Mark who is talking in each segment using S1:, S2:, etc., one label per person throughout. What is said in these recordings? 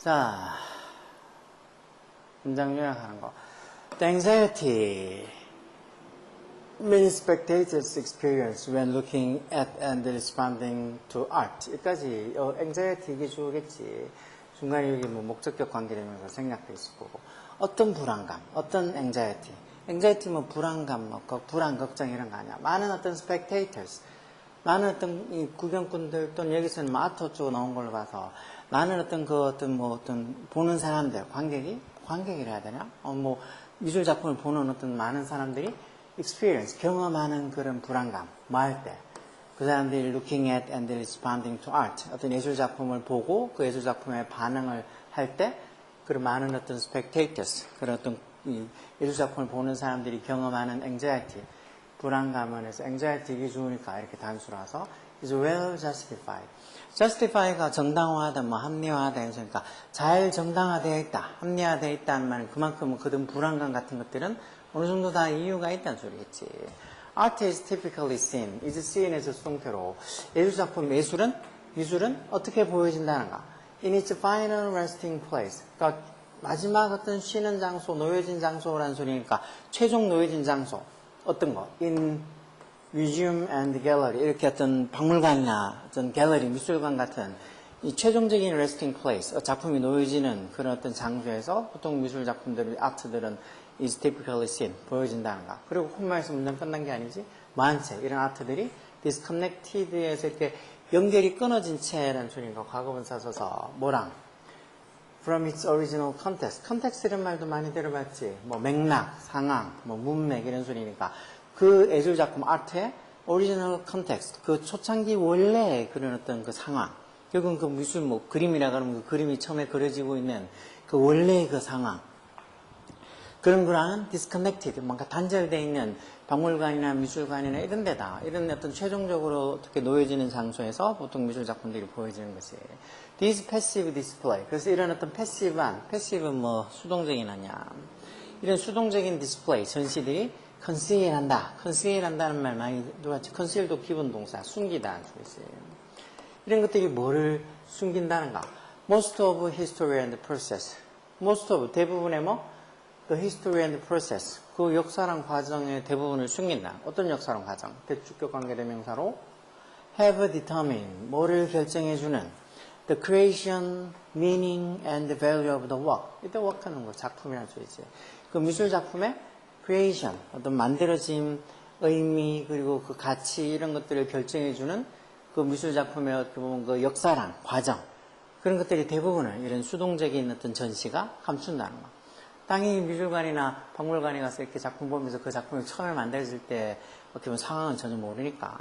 S1: 자, 문장 요약하는 거. The anxiety many spectators experience when looking at and responding to art. 여기까지 anxiety 이게 주겠지. 중간에 여기 뭐 목적격 관계되면서 생략돼 있을 거고. 어떤 불안감, 어떤 anxiety. anxiety 뭐 불안감, 뭐 불안, 걱정 이런 거 아니야. 많은 어떤 spectators. 많은 어떤 이 구경꾼들 또는 여기서는 뭐 아트 쪽으로 나온 걸로 봐서 많은 어떤 어떤 보는 사람들, 관객이라 해야 되나? 뭐 미술 작품을 보는 어떤 많은 사람들이 experience, 경험하는 그런 불안감, 뭐 할 때. 그 사람들이 looking at and responding to art. 어떤 예술 작품을 보고 그 예술 작품에 반응을 할 때 그런 많은 어떤 spectators, 그런 어떤 예술 작품을 보는 사람들이 경험하는 anxiety. 불안감은 해서 anxiety가 좋으니까 이렇게 단수라서 is well justified. justify가 정당화하다, 뭐 합리화하다 해서니까 잘 정당화되어 있다, 합리화되어 있다는 말은 그만큼 그든 불안감 같은 것들은 어느 정도 다 이유가 있다는 소리겠지. Art is typically seen, is seen에서 수동태로 예술작품, 미술은 어떻게 보여진다는가? In its final resting place. 그러니까 마지막 어떤 쉬는 장소, 놓여진 장소라는 소리니까 최종 놓여진 장소. 어떤 거? In museum and gallery. 이렇게 어떤 박물관이나 어떤 갤러리, 미술관 같은 이 최종적인 resting place, 작품이 놓여지는 그런 어떤 장소에서 보통 미술 작품들, 아트들은 is typically seen, 보여진다는가. 그리고 콤마에서 문장 끝난 게 아니지. 많채, 이런 아트들이 disconnected에서 이렇게 연결이 끊어진 채라는 소리인가. 과거분사 써서 뭐랑? From its original context. context 이런 말도 많이 들어봤지. 뭐 맥락, 상황, 뭐 문맥 이런 소리니까 그 예술 작품 아트의 original context, 그 초창기 원래의 그런 어떤 그 상황. 결국은 그 미술 뭐 그림이라 그러면 그 그림이 처음에 그려지고 있는 그 원래의 그 상황. 그런 거랑 disconnected, 뭔가 단절되어 있는 박물관이나 미술관이나 이런 데다, 이런 어떤 최종적으로 어떻게 놓여지는 장소에서 보통 미술 작품들이 보여지는 것이. This passive display. 그래서 이런 어떤 패시브는 뭐 수동적인 아니야. 이런 수동적인 디스플레이, 전시들이 conceal한다는 말 많이 들어봤지. conceal도 기본 동사, 숨기다는 소리지. 이런 것들이 뭐를 숨긴다는가? Most of history and process. most of, 대부분의 뭐? The history and process. 그 역사랑 과정의 대부분을 숨긴다. 어떤 역사랑 과정? 대주격 관계대명사로 have determined. 뭐를 결정해주는 the creation, meaning, and value of the work. 이때 work 하는 거 작품이라는 소리지. 그 미술 작품의 creation, 어떤 만들어짐, 의미, 그리고 그 가치 이런 것들을 결정해주는 그 미술 작품의 어떻게 보면 그 역사랑 과정. 그런 것들이 대부분을 이런 수동적인 어떤 전시가 감춘다는 거. 당연히 미술관이나 박물관에 가서 이렇게 작품 보면서 그 작품이 처음에 만들어질 때 어떻게 보면 상황은 전혀 모르니까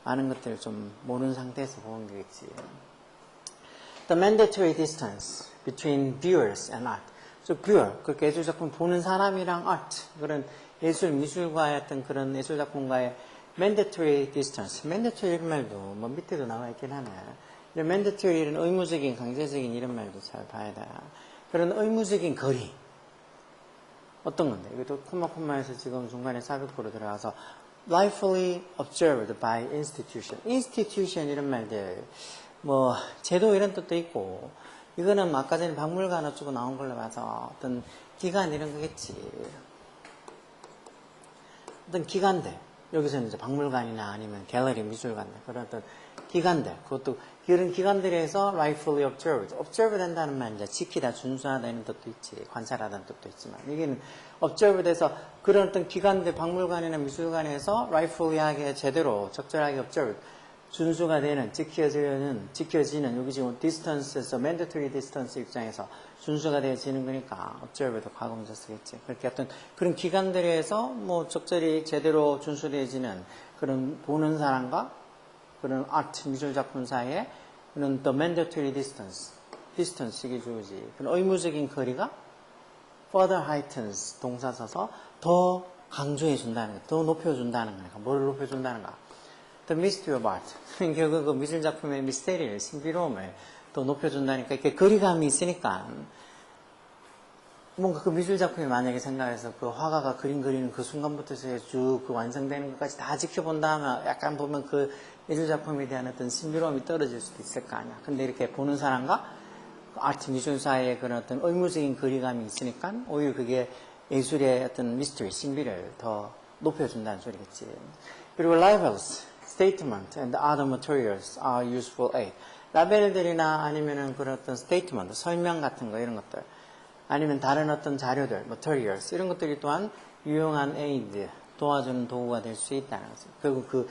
S1: 많은 것들을 좀 모르는 상태에서 보는 거겠지. The mandatory distance between viewers and art. So viewer, 그렇게 예술 작품 보는 사람이랑 art, 그런 미술과의 어떤 그런 예술 작품과의 mandatory distance. mandatory 이런 말도 뭐 밑에도 나와 있긴 하네. mandatory 이런 의무적인, 강제적인 이런 말도 잘 봐야 돼. 그런 의무적인 거리. 어떤 건데? 이것도 콤마에서 지금 중간에 삽입구로 들어가서 rightfully observed by institution. institution 이런 말들 뭐 제도 이런 뜻도 있고 이거는 아까 전에 박물관 어쩌고 나온 걸로 봐서 어떤 기관 이런 거겠지. 어떤 기관들 여기서는 이제 박물관이나 아니면 갤러리 미술관들 그런 어떤 기관들 그것도 이런 기관들에서 rightfully observed. observe 된다는 말 이제 지키다, 준수하다 이런 뜻도 있지. 관찰하다는 뜻도 있지만 이게는 observed에서 그런 어떤 기관들 박물관이나 미술관에서 rightfully하게 제대로 적절하게 observed 준수가 되는 지켜지는 여기 지금 distance에서 mandatory distance 입장에서 준수가 되어지는 거니까 observed 과거문자 쓰겠지. 그렇게 어떤 그런 기관들에서 뭐 적절히 제대로 준수되어지는 그런 보는 사람과 그런 아트 미술 작품 사이에 그런 the mandatory distance 이게 주어지. 그런 의무적인 거리가 further heightens 동사 써서 더 강조해 준다는 거, 더 높여 준다는 거니까 뭐를 높여 준다는가? The mystery of art. 결국 그 미술 작품의 미스테리를, 신비로움을 더 높여 준다니까 이렇게 거리감이 있으니까 뭔가 그 미술 작품이 만약에 생각해서 그 화가가 그림 그리는 그 순간부터 쭉 그 완성되는 것까지 다 지켜본 다음에 약간 보면 그 미술 작품에 대한 어떤 신비로움이 떨어질 수도 있을 거 아니야. 근데 이렇게 보는 사람과 아트 미술 사이에 그런 어떤 의무적인 거리감이 있으니까 오히려 그게 예술의 어떤 미스터리, 신비를 더 높여준다는 소리겠지. 그리고 labels, statement, and other materials are useful aid. 라벨들이나 아니면은 그런 어떤 statement, 설명 같은 거 이런 것들, 아니면 다른 어떤 자료들, materials 이런 것들이 또한 유용한 aid, 도와주는 도구가 될 수 있다는 거죠. 그리고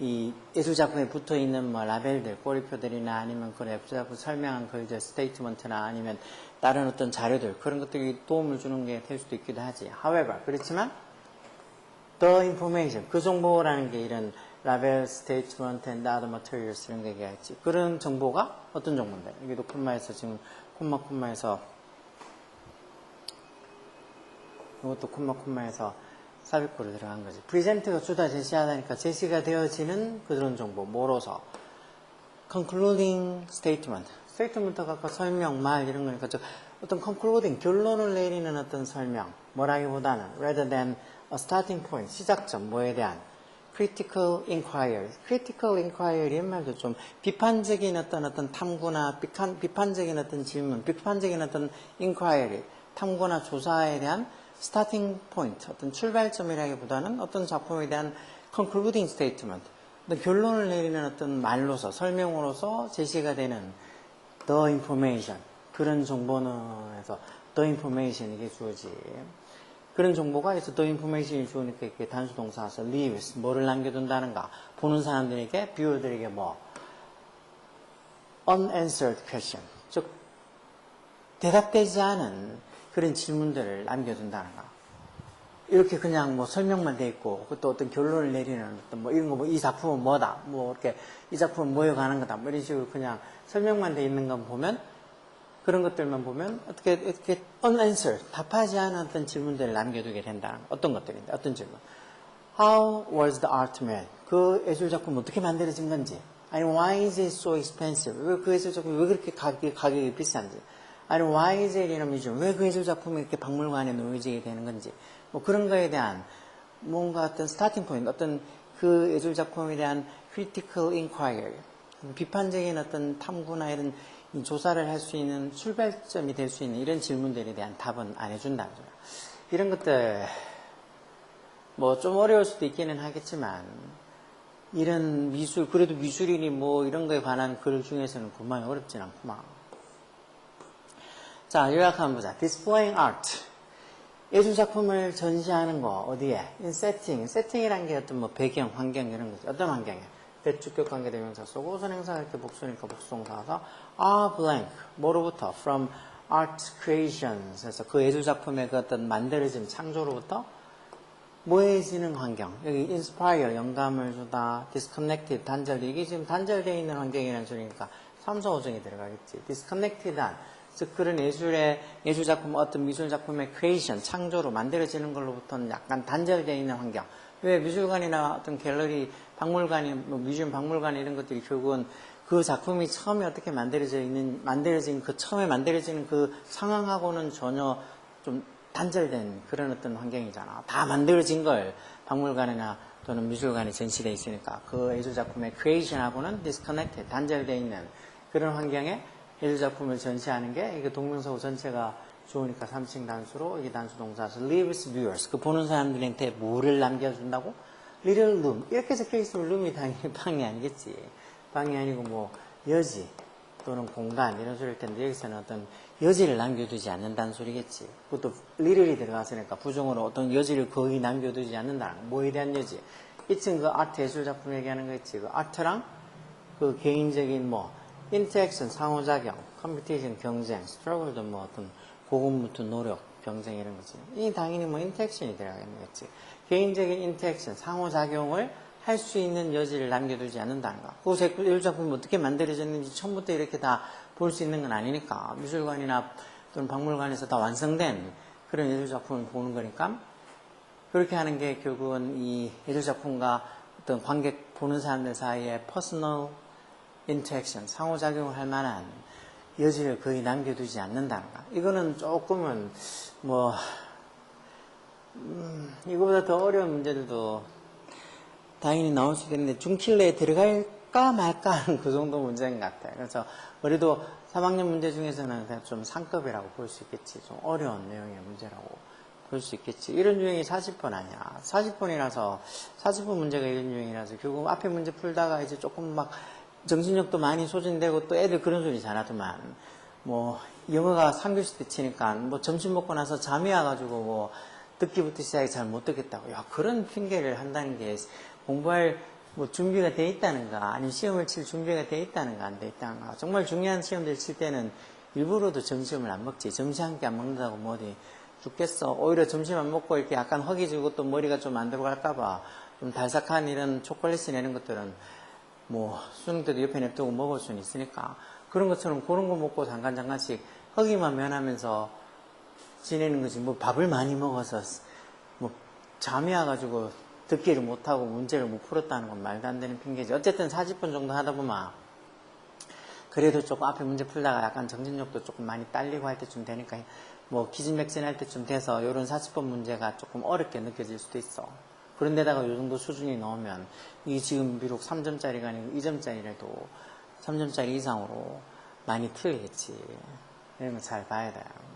S1: 이 예술작품에 붙어 있는 뭐 라벨들, 꼬리표들이나 아니면 그 예술작품 설명한 글들, 스테이트먼트나 아니면 다른 어떤 자료들, 그런 것들이 도움을 주는 게 될 수도 있기도 하지. However, 그렇지만, the information, 그 정보라는 게 이런 라벨, 스테이트먼트, and other materials 이런 거 얘기하겠지. 그런 정보가 어떤 정보인데? 여기도 콤마에서 지금, 콤마에서, 이것도 콤마에서 삽입구로 들어간 거지. 프리젠트가 주다 제시하다니까 제시가 되어지는 그런 정보, 뭐로서. concluding statement. statement가 아까 설명, 말 이런 거니까 어떤 concluding, 결론을 내리는 어떤 설명, 뭐라기보다는 rather than a starting point, 시작점, 뭐에 대한 critical inquiry. critical inquiry의 말도 좀 비판적인 어떤 탐구나 비판적인 어떤 질문, 비판적인 어떤 inquiry, 탐구나 조사에 대한 스타팅 포인트, 어떤 출발점이라기보다는 어떤 작품에 대한 concluding statement, 어떤 결론을 내리는 어떤 말로서, 설명으로서 제시가 되는 the information, 그런 정보는에서 the information 이게 주어지. 그런 정보가 있어 the information이 주어니까 이렇게 단수 동사에서 leaves, 뭐를 남겨둔다는가, 보는 사람들에게, 뷰어들에게 뭐 unanswered question, 즉 대답되지 않은 그런 질문들을 남겨둔다는 거. 이렇게 그냥 뭐 설명만 돼 있고, 또 어떤 결론을 내리는 어떤 뭐 이런 거, 뭐 이 작품은 뭐다, 뭐 이렇게 이 작품은 뭐에 관한 거다, 뭐 이런 식으로 그냥 설명만 돼 있는 거 보면, 그런 것들만 보면 어떻게 unanswered, 답하지 않은 어떤 질문들을 남겨두게 된다는 거. 어떤 것들인데, 어떤 질문. How was the art made? 그 예술작품 어떻게 만들어진 건지. 아니, why is it so expensive? 왜 그 예술작품이 왜 그렇게 가격이 비싼지. 아니, why is it in a museum? 왜 그 예술작품이 이렇게 박물관에 놓여지게 되는 건지. 뭐 그런 거에 대한 뭔가 어떤 스타팅 포인트, 어떤 그 예술작품에 대한 critical inquiry, 비판적인 어떤 탐구나 이런 조사를 할 수 있는 출발점이 될 수 있는 이런 질문들에 대한 답은 안 해준다는 거예요. 이런 것들, 뭐 좀 어려울 수도 있기는 하겠지만, 이런 미술, 그래도 미술인이 뭐 이런 거에 관한 글 중에서는 그만 어렵진 않구만. 자, 요약 한번 보자. Displaying art. 예술작품을 전시하는 거, 어디에? In setting. setting이란 게 어떤 뭐 배경, 환경 이런 거죠. 어떤 환경에? 대주격 관계대명사 쓰고, 선행사가 이렇게 복수니까 복수동사서 are blank. 뭐로부터? From art creations. 그래서 그 예술작품의 그 어떤 만들어진 창조로부터 모해지는 환경. 여기 inspire, 영감을 주다. disconnected, 단절돼. 이게 지금 단절되어 있는 환경이라는 소리니까 3서 5정이 들어가겠지. disconnected한. 즉 그런 예술작품, 어떤 미술작품의 creation, 창조로 만들어지는 걸로부터는 약간 단절되어 있는 환경. 왜 미술관이나 어떤 갤러리, 박물관이, 뭐 뮤지엄 박물관 이런 것들이 결국은 그 작품이 처음에 어떻게 처음에 만들어지는 그 상황하고는 전혀 좀 단절된 그런 어떤 환경이잖아. 다 만들어진 걸 박물관이나 또는 미술관에 전시되어 있으니까 그 예술작품의 creation하고는 disconnected, 단절되어 있는 그런 환경에 예술작품을 전시하는 게 이게 동명사구 전체가 좋으니까 3층 단수로 이게 단수 동사서 leaves viewers, 그 보는 사람들한테 뭐를 남겨준다고? little room, 이렇게 적혀있으면 room이 당연히 방이 아니겠지. 방이 아니고 뭐 여지 또는 공간 이런 소리일 텐데 여기서는 어떤 여지를 남겨두지 않는다는 소리겠지. 그것도 little이 들어갔으니까 부정으로 어떤 여지를 거의 남겨두지 않는다는 거. 뭐에 대한 여지? 2층 그 아트 예술작품 얘기하는 거 있지. 그 아트랑 그 개인적인 뭐 interaction, 상호작용, competition, 경쟁, struggle도 뭐 어떤 고군분투, 노력, 경쟁 이런 거지. 이 당연히 뭐 interaction이 들어가겠지. 개인적인 interaction, 상호작용을 할 수 있는 여지를 남겨두지 않는다는 거. 그 예술작품이 어떻게 만들어졌는지 처음부터 이렇게 다 볼 수 있는 건 아니니까. 미술관이나 또는 박물관에서 다 완성된 그런 예술작품을 보는 거니까. 그렇게 하는 게 결국은 이 예술작품과 어떤 관객 보는 사람들 사이에 personal interaction, 상호작용을 할 만한 여지를 거의 남겨두지 않는다는 거. 이거는 조금은 뭐 이거보다 더 어려운 문제들도 당연히 나올 수 있겠는데 중킬레에 들어갈 할까 말까 하는 그 정도 문제인 것 같아요. 그래서 우리도 3학년 문제 중에서는 그냥 좀 상급이라고 볼 수 있겠지. 좀 어려운 내용의 문제라고 볼 수 있겠지. 이런 유형이 40분 아니야. 40분이라서 40분 문제가 이런 유형이라서 결국 앞에 문제 풀다가 이제 조금 막 정신력도 많이 소진되고 또 애들 그런 소리 잘하더만 뭐 영어가 3교시 때 치니까 뭐 점심 먹고 나서 잠이 와가지고 뭐 듣기부터 시작해 잘 못 듣겠다고. 야, 그런 핑계를 한다는 게 공부할 뭐 준비가 돼 있다는가, 아니면 시험을 칠 준비가 돼 있다는가, 안 돼 있다는가. 정말 중요한 시험들 칠 때는 일부러도 점심을 안 먹지. 점심 한 끼 안 먹는다고 뭐 어디 죽겠어. 오히려 점심 안 먹고 이렇게 약간 허기지고 또 머리가 좀 안 들어갈까봐 좀 달싹한 이런 초콜릿 내는 것들은 뭐 수능 때도 옆에 냅두고 먹을 수는 있으니까 그런 것처럼 그런 거 먹고 잠깐씩 허기만 면하면서 지내는 거지. 뭐 밥을 많이 먹어서 뭐 잠이 와가지고 듣기를 못하고 문제를 못 풀었다는 건 말도 안 되는 핑계지. 어쨌든 40분 정도 하다 보면 그래도 조금 앞에 문제 풀다가 약간 정신력도 조금 많이 딸리고 할 때쯤 되니까 뭐 기진맥진할 때쯤 돼서 이런 40분 문제가 조금 어렵게 느껴질 수도 있어. 그런데다가 이 정도 수준이 나오면 이게 지금 비록 3점짜리가 아니고 2점짜리라도 3점짜리 이상으로 많이 틀리겠지. 이런 거 잘 봐야 돼요.